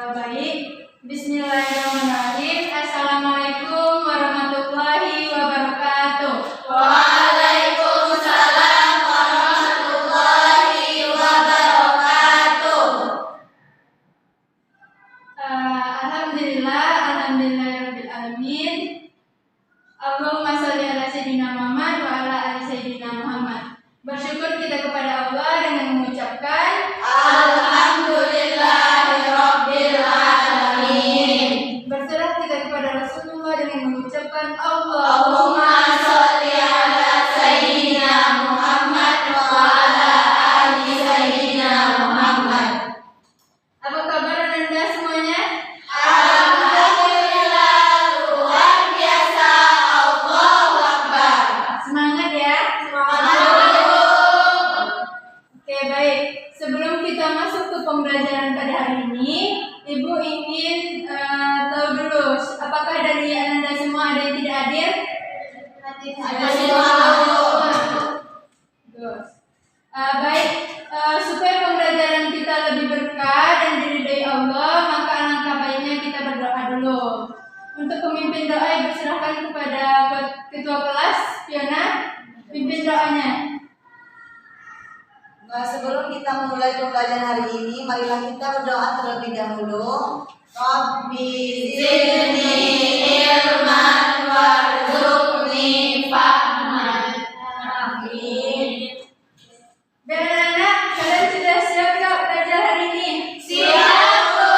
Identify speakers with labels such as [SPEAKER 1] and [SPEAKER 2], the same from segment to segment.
[SPEAKER 1] Baik, Bismillahirrahmanirrahim. Assalamualaikum warahmatullahi wabarakatuh.
[SPEAKER 2] Waalaikumsalam warahmatullahi wabarakatuh.
[SPEAKER 1] Alhamdulillahirabbil alamin. Allahumma shalli ala sayyidina Muhammad wa ala ali sayyidina Muhammad. Bersyukur kita kepada Allah dengan mengucapkan
[SPEAKER 2] Alhamdulillahirabbil alamin.
[SPEAKER 1] Berserah kita kepada Rasulullah dengan mengucapkan
[SPEAKER 2] Allahumma shalli ala sayyidina Muhammad wa ala ali sayyidina Muhammad.
[SPEAKER 1] Apa kabar Anda semuanya?
[SPEAKER 2] Alhamdulillah, luar biasa. Allahu Akbar.
[SPEAKER 1] Semangat ya. Oke, baik. Sebelum kita masuk ke pembelajaran pada hari ini, Ibu ingin tahu dulu apakah dari Anda semua ada yang tidak hadir?
[SPEAKER 2] Ada semua.
[SPEAKER 1] Bagus. Baik, supaya pembelajaran kita lebih berkah dan diridhai Allah, maka alangkah baiknya kita berdoa dulu. Untuk pemimpin doa, Ibu serahkan kepada ketua kelas, Fiona, pimpin doanya.
[SPEAKER 3] Sebelum kita memulai pembelajaran hari ini, marilah kita berdoa terlebih dahulu.
[SPEAKER 2] Rabbi zidni ilman warzuqni fahman. Amin.
[SPEAKER 1] Dan anak-anak, kalian sudah siap nggak belajar hari ini?
[SPEAKER 2] Siap, Bu.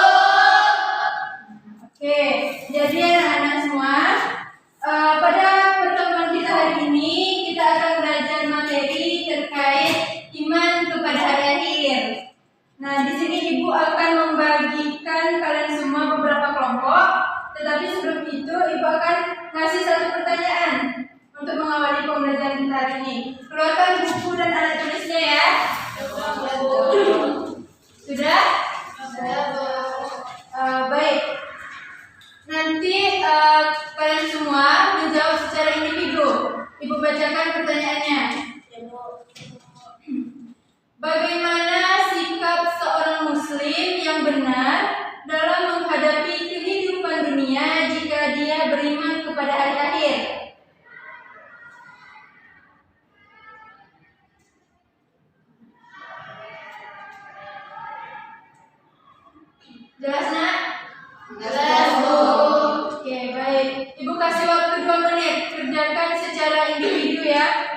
[SPEAKER 1] Oke, jadi anak-anak semua, pada pertemuan kita hari ini kita akan belajar materi terkait iman kepada hari akhir. Nah, di sini Ibu akan membagikan kalian semua beberapa kelompok, tetapi sebelum itu Ibu akan ngasih satu pertanyaan untuk mengawali pembelajaran kita hari ini. Keluarkan buku dan alat tulisnya ya. Sudah? Baik. Nanti kalian semua menjawab secara individu. Ibu bacakan pertanyaannya. Bagaimana sikap seorang muslim yang benar dalam menghadapi kehidupan dunia jika dia beriman kepada hari akhir? Jelas, Nak?
[SPEAKER 2] Jelas, Bu.
[SPEAKER 1] Oke, baik. Ibu kasih waktu 2 menit. Kerjakan secara individu ya.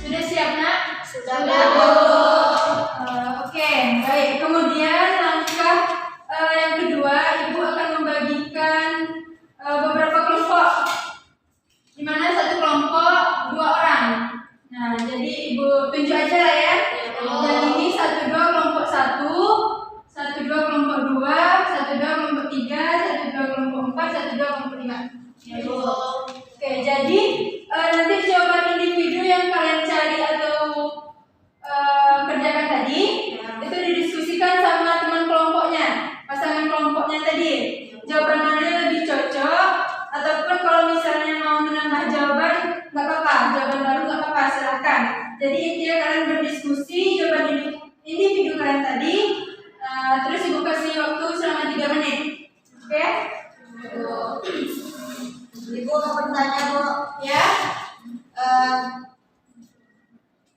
[SPEAKER 1] Sudah siap, Nak?
[SPEAKER 2] Sudah, Bu.
[SPEAKER 1] Oke, baik. Kemudian langkah yang kedua, Ibu akan membagikan beberapa kelompok, di mana satu kelompok 2 orang. Nah, jadi Ibu tunjuk aja lah ya. Yang ini 1-2 kelompok 1, 1-2 kelompok 2, 1-2 kelompok 3, 1-2 kelompok 4, 1-2 kelompok 5.
[SPEAKER 2] Ya, Bu.
[SPEAKER 1] Oke, jadi nanti jawaban individu yang kalian cari atau kerjakan tadi itu didiskusikan sama teman kelompoknya, pasangan kelompoknya tadi. Jawaban mana yang lebih cocok, ataupun kalau misalnya mau menambah jawaban nggak apa-apa, jawaban baru nggak apa-apa, silahkan. Jadi intinya kalian berdiskusi jawaban individu kalian tadi, terus Ibu kasih waktu selama 3 menit. Oke?
[SPEAKER 3] Ibu mau bertanya, Bu.
[SPEAKER 1] Ya.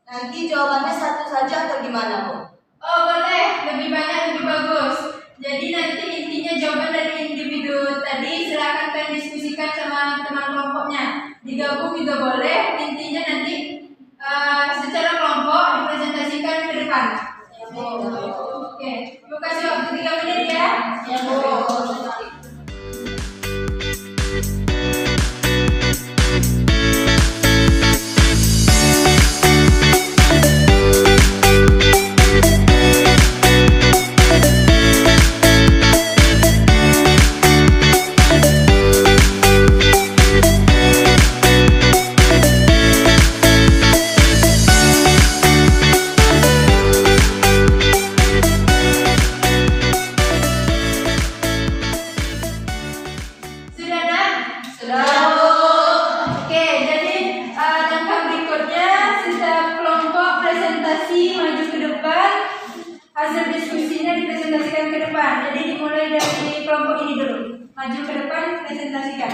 [SPEAKER 3] Nanti jawabannya satu saja atau gimana, Bu?
[SPEAKER 1] Oh, boleh, lebih banyak lebih bagus. Jadi nanti intinya jawaban dari individu tadi silakan kalian diskusikan sama teman kelompoknya. Digabung juga boleh. Intinya nanti secara kelompok dipresentasikan ke depan. Oke, Ibu kasih waktu 3 menit ya.
[SPEAKER 2] Ya, Bu.
[SPEAKER 1] presentasi maju ke depan, hasil diskusinya dipresentasikan ke depan. Jadi dimulai dari kelompok ini dulu. Maju ke depan, presentasikan.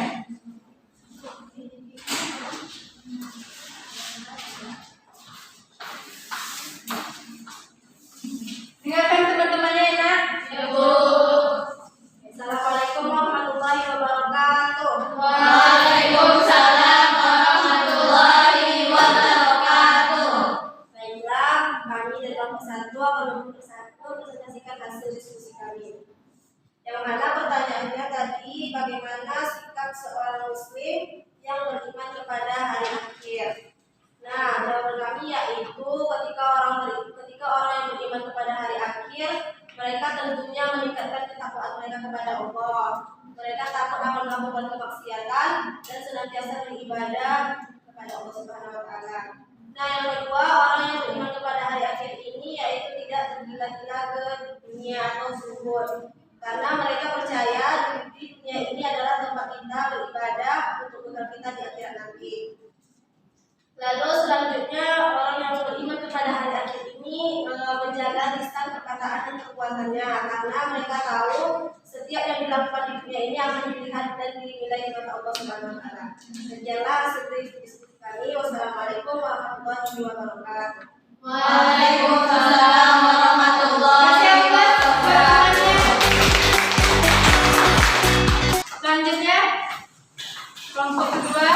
[SPEAKER 1] Dengarkan teman-temannya ya, nak.
[SPEAKER 2] Ya, Bu.
[SPEAKER 3] Assalamualaikum warahmatullahi wabarakatuh.
[SPEAKER 2] Waalaikumsalam warahmatullahi wabarakatuh.
[SPEAKER 3] Baiklah, kami dari kelompok 1 akan mempresentasikan hasil diskusi kami. Yang mana pertanyaannya tadi, bagaimana sikap seorang muslim yang beriman kepada hari akhir? Nah, jawaban kami yaitu ketika orang yang beriman kepada hari akhir, mereka tentunya meningkatkan ketakwaan mereka kepada Allah. Mereka takut akan melakukan kemaksiatan dan senantiasa beribadah kepada Allah Subhanahu wa taala. Nah, yang kedua, orang yang beriman kepada hari akhir ini yaitu tidak tergila-gila ke dunia atau zuhud. Karena mereka percaya di dunia ini adalah tempat kita beribadah untuk bekal kita di akhirat nanti. Lalu selanjutnya orang yang beriman kepada hari akhir ini menjaga lisan perkataan dan perbuatannya, karena mereka tahu setiap yang dilakukan di dunia ini akan dilihat dan dinilai oleh Allah Subhanahu wa taala. Sekianlah hasil diskusi kami. Wassalamualaikum warahmatullahi wabarakatuh.
[SPEAKER 2] Waalaikumsalam warahmatullahi wabarakatuh.
[SPEAKER 1] Selanjutnya, kelompok kedua.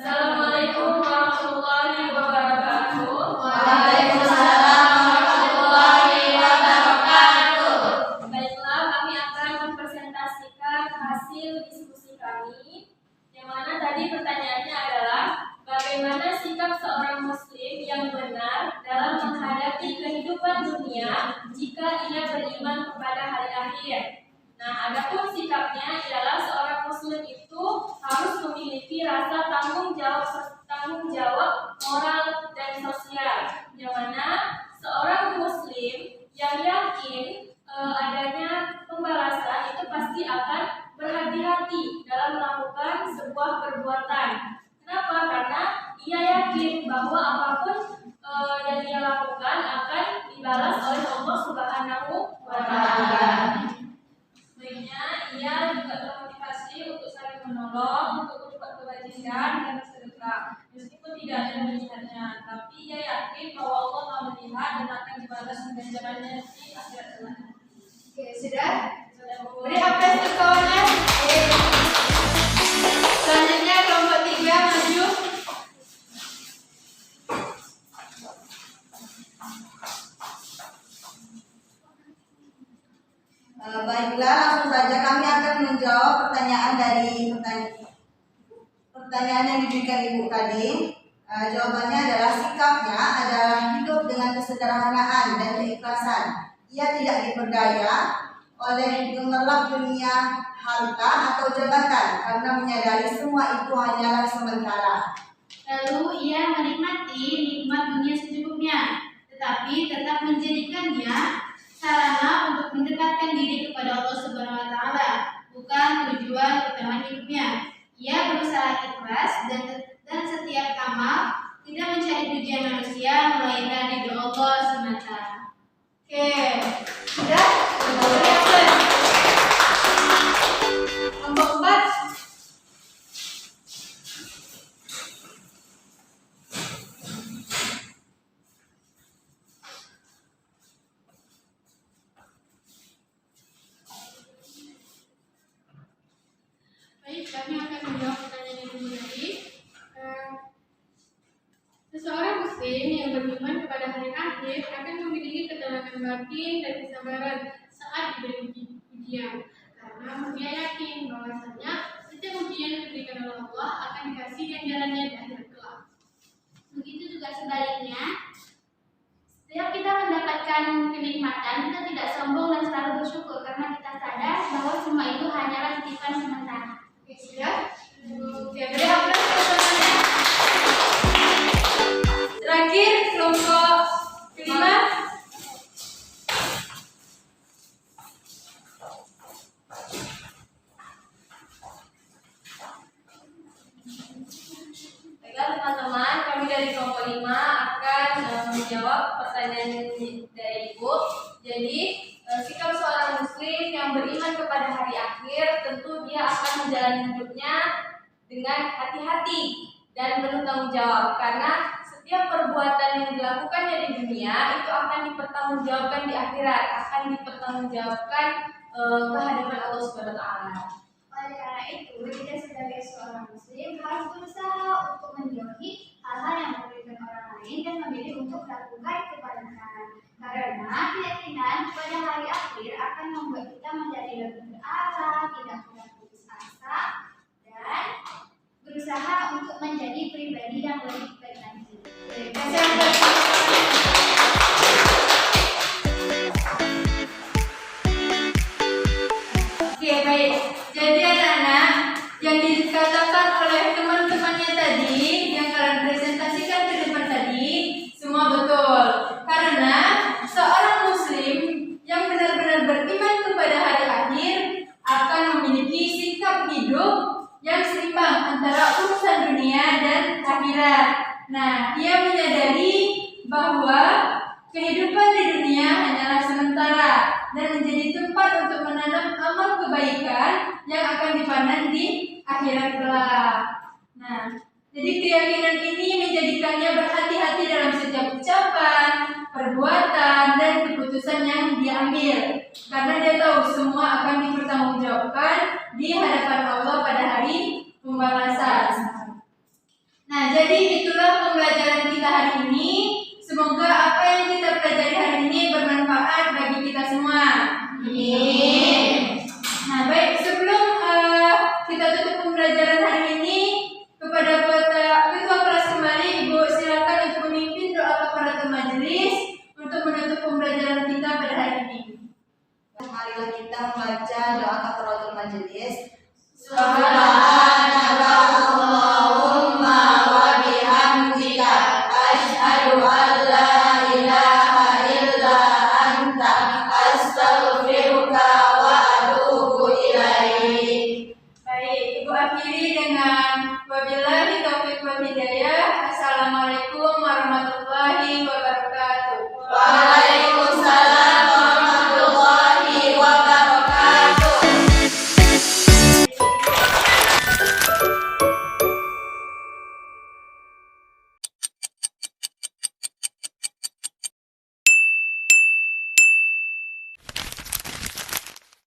[SPEAKER 1] Assalamualaikum warahmatullahi wabarakatuh.
[SPEAKER 2] Waalaikumsalam warahmatullahi wabarakatuh.
[SPEAKER 1] Baiklah, kami akan mempresentasikan hasil diskusi kami, yang mana tadi pertanyaannya adalah bagaimana sikap seorang muslim yang benar dalam menghadapi kehidupan dunia jika ia beriman kepada hari akhir. Nah, adapun sikapnya ialah seorang muslim itu harus memiliki rasa tanggung jawab moral dan sosial, yang mana seorang muslim yang yakin adanya pembalasan itu pasti akan berhati-hati dalam melakukan sebuah perbuatan. Kenapa? Karena ia yakin bahwa apapun yang dia lakukan akan dibalas oleh Allah Subhanahu wa taala. Sebaiknya ia juga termotivasi untuk saling menolong, untuk berbuat kebajikan dan bersedekah. Meskipun tidak ada yang melihatnya, tapi ia yakin bahwa Allah Maha melihat dan akan dibalas ganjarannya di akhirat kelak. Oke, sudah? Beri apresiasi untuk kawannya. Selanjutnya kelompok 3 maju.
[SPEAKER 3] Baiklah, langsung saja kami akan menjawab pertanyaan dari pertanyaan yang diberikan Ibu tadi. Jawabannya adalah sikapnya adalah hidup dengan kesederhanaan dan keikhlasan. Ia tidak diperdaya oleh gemerlap dunia, harta atau jabatan, karena menyadari semua itu hanyalah sementara.
[SPEAKER 4] Lalu ia menikmati nikmat dunia secukupnya, tetapi tetap menjadikannya sarana untuk mendekatkan diri kepada Allah Subhanahu wa taala, bukan tujuan utama hidupnya. Ia berusaha ikhlas dan setiap amal tidak mencari pujian manusia melainkan ridho Allah semata.
[SPEAKER 1] Oke, sudah? Beri kelompok 4.
[SPEAKER 4] Baik, kami akan menjawab pertanyaan yang dulu tadi. Seseorang muslim yang beriman kepada hari akhir akan memiliki ketenangan batin dan kesabaran saat diberi ujian, karena dia yakin bahwasanya setiap ujian yang diberikan oleh Allah akan dikasih ganjarannya di akhir kelak. Begitu juga sebaliknya, setiap kita mendapatkan kenikmatan, kita tidak sombong dan selalu bersyukur karena kita sadar bahwa semua itu hanyalah titipan sementara.
[SPEAKER 1] Oke, sudah? Oke, beri apresiasi teman-teman. Terakhir, kelompok 5. kepada hari akhir, tentu dia akan menjalani hidupnya dengan hati-hati dan penuh tanggung jawab, karena setiap perbuatan yang dilakukannya di dunia itu akan dipertanggungjawabkan di akhirat, akan dipertanggungjawabkan ke hadapan Allah Subhanahu wa taala.
[SPEAKER 2] Oleh karena itu, kita sebagai seorang muslim harus berusaha untuk menjauhi hal-hal yang merugikan orang lain dan memilih untuk melakukan kebaikan. Karena keyakinan pada hari akhir akan membuat kita menjadi lebih berarah, tidak mudah putus asa, dan berusaha untuk menjadi pribadi yang lebih baik lagi.
[SPEAKER 1] Oke, baik. Jadi anak-anak, yang dikatakan oleh teman-temannya tadi, yang kalian presentasikan ke depan tadi, semua betul. Karena seorang muslim yang benar-benar beriman kepada hari akhir akan memiliki sikap hidup yang seimbang antara urusan dunia dan akhirat. Nah, ia menyadari bahwa kehidupan di dunia hanyalah sementara dan menjadi tempat untuk menanam amal kebaikan yang akan dipanen di akhirat kelak. Nah, jadi keyakinan ini menjadikannya berhati-hati dalam setiap ucapan, perbuatan, dan keputusan yang dia ambil, karena dia tahu semua akan dipertanggungjawabkan di hadapan Allah pada hari pembalasan. Nah, jadi itulah pembelajaran kita hari ini. Semoga apa yang kita pelajari hari ini bermanfaat bagi kita semua.
[SPEAKER 2] Amin.
[SPEAKER 1] Nah, baik, sebelum kita tutup pembelajaran hari ini, kepada ketua kelas kembali, Ibu silakan untuk memimpin doa kafaratul majelis untuk menutup pembelajaran kita pada hari ini.
[SPEAKER 3] Marilah kita membaca doa kafaratul majelis.
[SPEAKER 2] Subhanallah.